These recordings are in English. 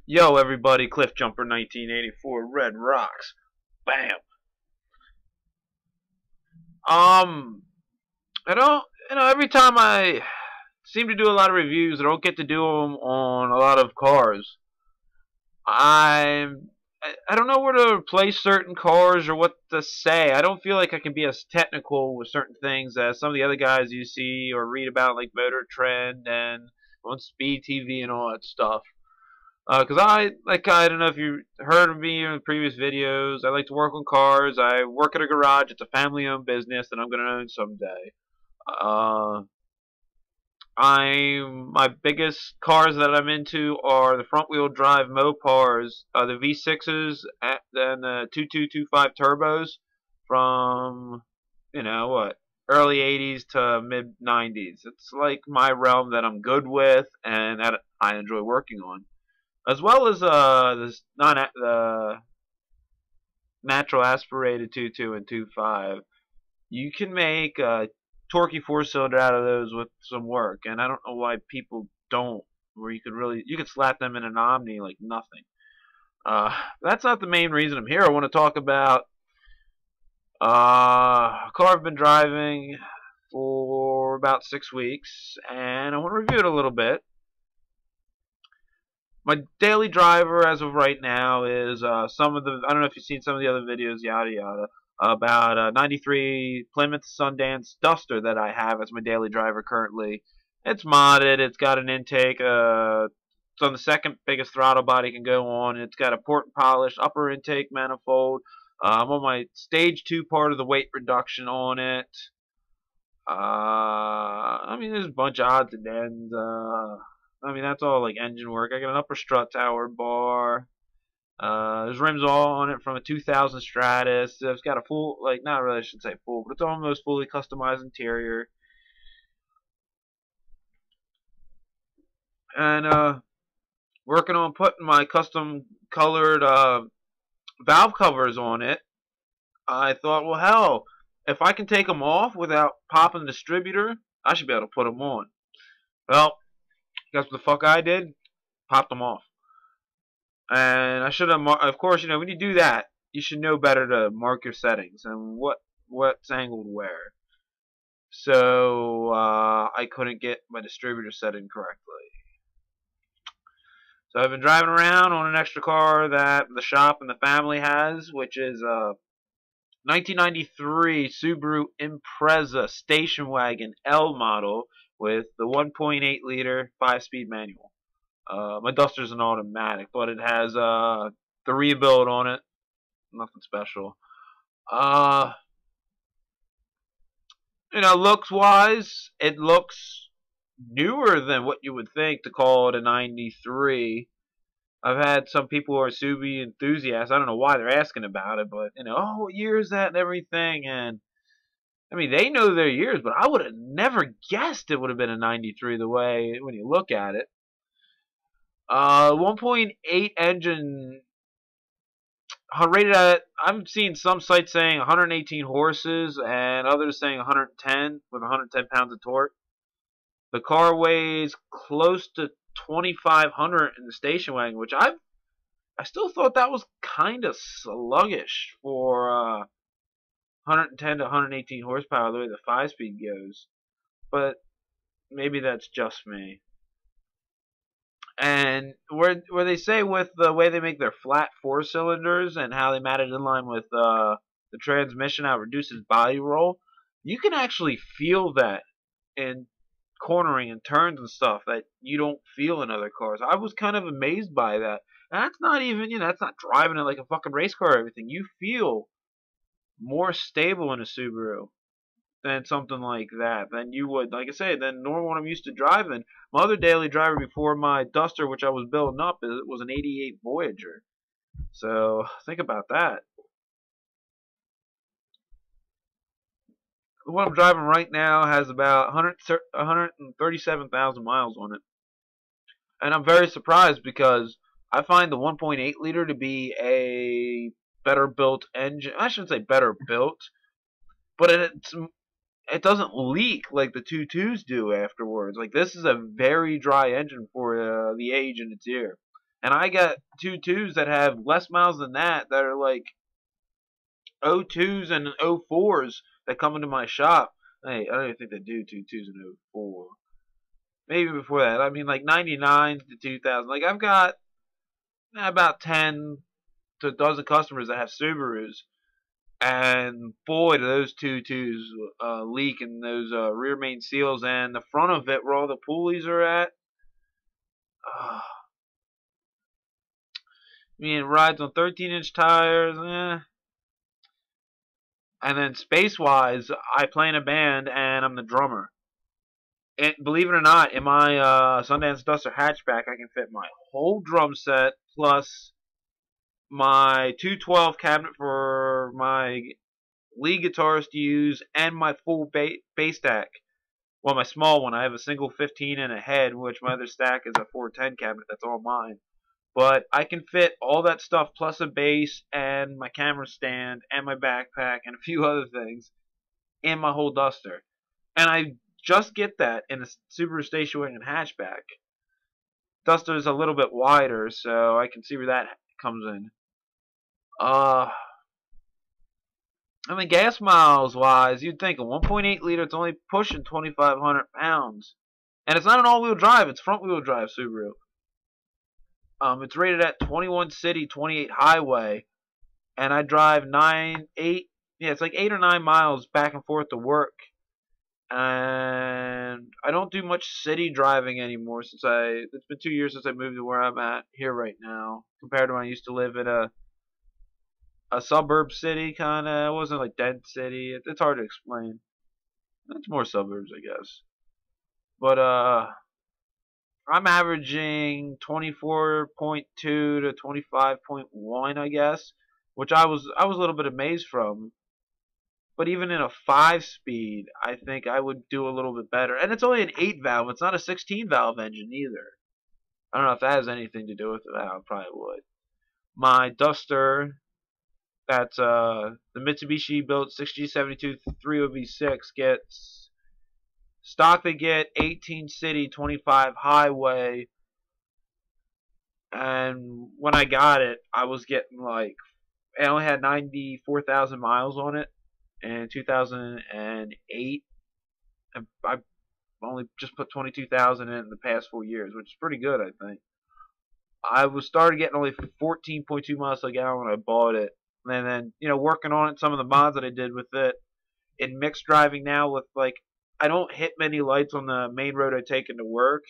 Yo, everybody, Cliff Jumper 1984, Red Rocks. Bam. Um, I don't, every time I seem to do a lot of reviews, I don't get to do them on a lot of cars. I'm, I don't know where to place certain cars or what to say. I don't feel like I can be as technical with certain things as some of the other guys you see or read about, like Motor Trend and on Speed TV and all that stuff. Because I don't know if you heard of me in previous videos. I like to work on cars. I work at a garage. It's a family-owned business that I'm going to own someday. Uh, my biggest cars that I'm into are the front-wheel drive Mopars, the V6s, and the 2225 turbos from, early 80s to mid 90s. It's like my realm that I'm good with and that I enjoy working on, as well as this non the natural aspirated 2.2 and 2.5. You can make a torquey four-cylinder out of those with some work, and I don't know why people don't. Where you could slap them in an Omni like nothing. That's not the main reason I'm here. I want to talk about a car I've been driving for about 6 weeks, and I want to review it a little bit. My daily driver as of right now is I don't know if you've seen some of the other videos, yada yada, about a 93 Plymouth Sundance Duster that I have as my daily driver currently. It's modded, it's got an intake, it's on the second biggest throttle body it can go on, it's got a port and polish upper intake manifold. I'm on my stage 2 part of the weight reduction on it. There's a bunch of odds and ends. That's all like engine work. I got an upper strut tower bar. There's rims all on it from a 2000 Stratus. It's got a full, not really, I shouldn't say full, but it's almost fully customized interior. And working on putting my custom colored valve covers on it. I thought, well, hell, if I can take them off without popping the distributor, I should be able to put them on. Well, guess what the fuck I did? Popped them off. And I should have, of course, when you do that, you should know better to mark your settings and what's angled where. So I couldn't get my distributor setting correctly. So I've been driving around on an extra car that the shop and the family has, which is a 1993 Subaru Impreza station wagon L model with the 1.8 liter 5-speed manual. My Duster's an automatic, but it has the rebuild on it. Nothing special. Looks wise, it looks newer than what you would think to call it a 93. I've had some people who are Subi enthusiasts. I don't know why they're asking about it, but oh, what year is that and everything. And they know their years, but I would have never guessed it would have been a 93 the way when you look at it. 1.8 engine, rated at, I'm seeing some sites saying 118 horses and others saying 110 with 110 pounds of torque. The car weighs close to 2,500 in the station wagon, which I still thought that was kind of sluggish for 110 to 118 horsepower the way the 5-speed goes. But maybe that's just me. And where they say with the way they make their flat 4-cylinders and how they mat it in line with the transmission, how it reduces body roll, you can actually feel that in cornering and turns and stuff that you don't feel in other cars. I was kind of amazed by that. And that's not even, that's not driving it like a fucking race car or everything. You feel more stable in a Subaru than something like that, than you would, like I say, than normal one I'm used to driving. My other daily driver before my Duster, which I was building up, it was an 88 Voyager. So think about that. The one I'm driving right now has about 137,000 miles on it. And I'm very surprised because I find the 1.8 liter to be a better built engine. I shouldn't say better built, but it doesn't leak like the 2.2s do afterwards. Like, this is a very dry engine for the age in its year. And I got 2.2s that have less miles than that are like 0.2s and 0.4s that come into my shop. Hey, I don't even think they do 2.2s and 0.4. Maybe before that. I mean, like 99 to 2000. Like, I've got about 10 to a dozen customers that have Subarus. And boy, do those 2.2s leak in those rear main seals and the front of it where all the pulleys are at. I mean, it rides on 13-inch tires. And then space-wise, I play in a band and I'm the drummer. And believe it or not, in my Sundance Duster hatchback, I can fit my whole drum set plus my 212 cabinet for my lead guitarist to use and my full bass stack. Well, my small one. I have a single 15 and a head, which my other stack is a 410 cabinet. That's all mine. But I can fit all that stuff plus a bass and my camera stand and my backpack and a few other things in my whole Duster. And I just get that in a Subaru station wagon hatchback. Duster is a little bit wider, so I can see where that comes in. I mean, gas miles wise, you'd think a 1.8 liter, it's only pushing 2,500 pounds. And it's not an all-wheel drive, it's front-wheel drive Subaru. It's rated at 21 city, 28 highway. And I drive it's like 8 or 9 miles back and forth to work. And I don't do much city driving anymore it's been 2 years since I moved to where I'm at here right now. Compared to when I used to live in a suburb city, kind of. It wasn't like dense city. It's hard to explain. It's more suburbs, I guess. But I'm averaging 24.2 to 25.1, I guess, which I was a little bit amazed from. But even in a 5-speed, I think I would do a little bit better. And it's only an 8-valve. It's not a 16-valve engine either. I don't know if that has anything to do with it. I probably would. My Duster, that's the Mitsubishi built 6G72 3OV6, gets stock. They get 18 city, 25 highway. And when I got it, I was getting like, I only had 94,000 miles on it in 2008. And I only just put 22,000 in the past 4 years, which is pretty good, I think. I started getting only 14.2 miles per gallon when I bought it. And then, working on it, some of the mods that I did with it, in mixed driving now with, like, I don't hit many lights on the main road I take into work.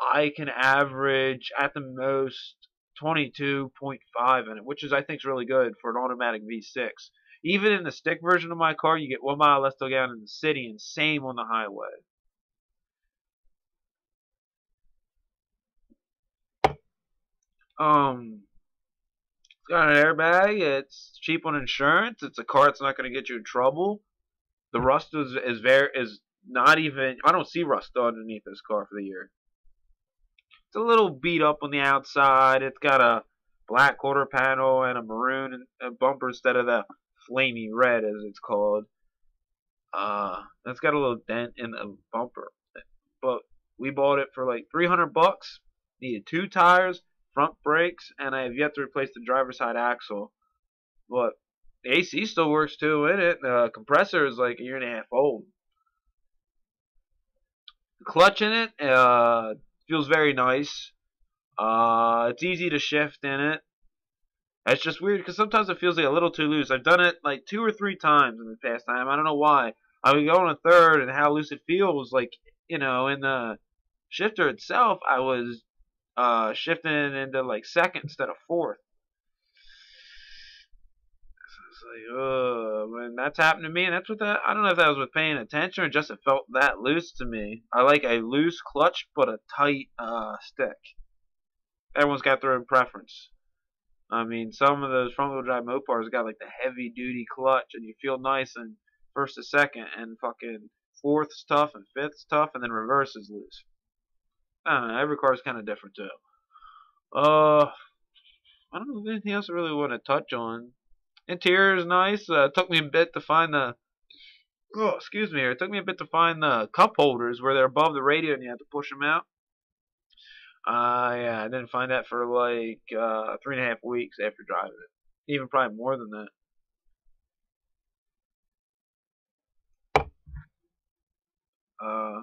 I can average, at the most, 22.5 in it, which I think is really good for an automatic V6. Even in the stick version of my car, you get 1 mile less per gallon in the city, and same on the highway. It's got an airbag. It's cheap on insurance. It's a car that's not going to get you in trouble. The rust is not even. I don't see rust underneath this car for the year. It's a little beat up on the outside. It's got a black quarter panel and a maroon bumper instead of the flamey red, as it's called. It's got a little dent in the bumper. But we bought it for like $300. Needed 2 tires, front brakes, and I have yet to replace the driver's side axle. But the AC still works too in it. The compressor is like 1.5 years old. The clutch in it feels very nice. It's easy to shift in it. It's just weird because sometimes it feels like a little too loose. I've done it like 2 or 3 times in the past time. I don't know why. I would go on a third and how loose it feels. Like, in the shifter itself, I was shifting into like second instead of fourth. It's like, man, that's happened to me, and that's what I don't know if that was with paying attention or just it felt that loose to me. I like a loose clutch but a tight stick. Everyone's got their own preference. I mean, some of those front-wheel drive Mopars got like the heavy-duty clutch, and you feel nice in first to second, and fucking fourth's tough, and fifth's tough, and then reverse is loose. I don't know. Every car is kind of different too. I don't know if there's anything else I really want to touch on. Interior is nice. It took me a bit to find the. Oh, excuse me. It took me a bit to find the cup holders where they're above the radio and you have to push them out. Yeah, I didn't find that for like 3.5 weeks after driving it. Even probably more than that. I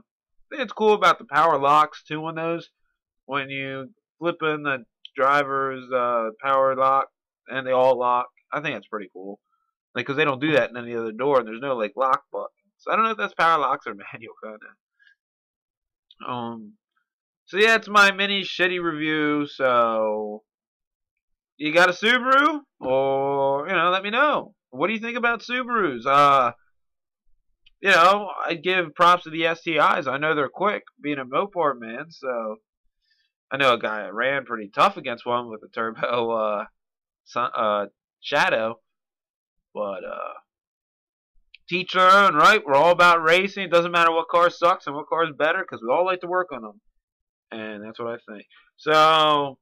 think it's cool about the power locks too on those. When you flip in the driver's power lock and they all lock, I think that's pretty cool. Like, because they don't do that in any other door, and there's no like lock button. So I don't know if that's power locks or manual kind of. So yeah, it's my mini shitty review. So you got a Subaru, or let me know. What do you think about Subarus? I give props to the STIs. I know they're quick, being a Mopar man. So I know a guy that ran pretty tough against one with a turbo Shadow, but teach their own, right? We're all about racing. It doesn't matter what car sucks and what car is better, because we all like to work on them, and that's what I think. So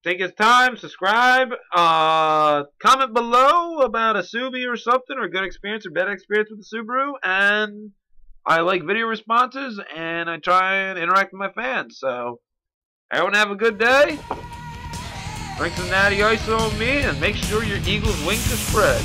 take his time, subscribe, comment below about a Subi or something, or a good experience or bad experience with the Subaru, and I like video responses, and I try and interact with my fans. So everyone have a good day. Drink some natty ice on me, and make sure your Eagles wings are spread.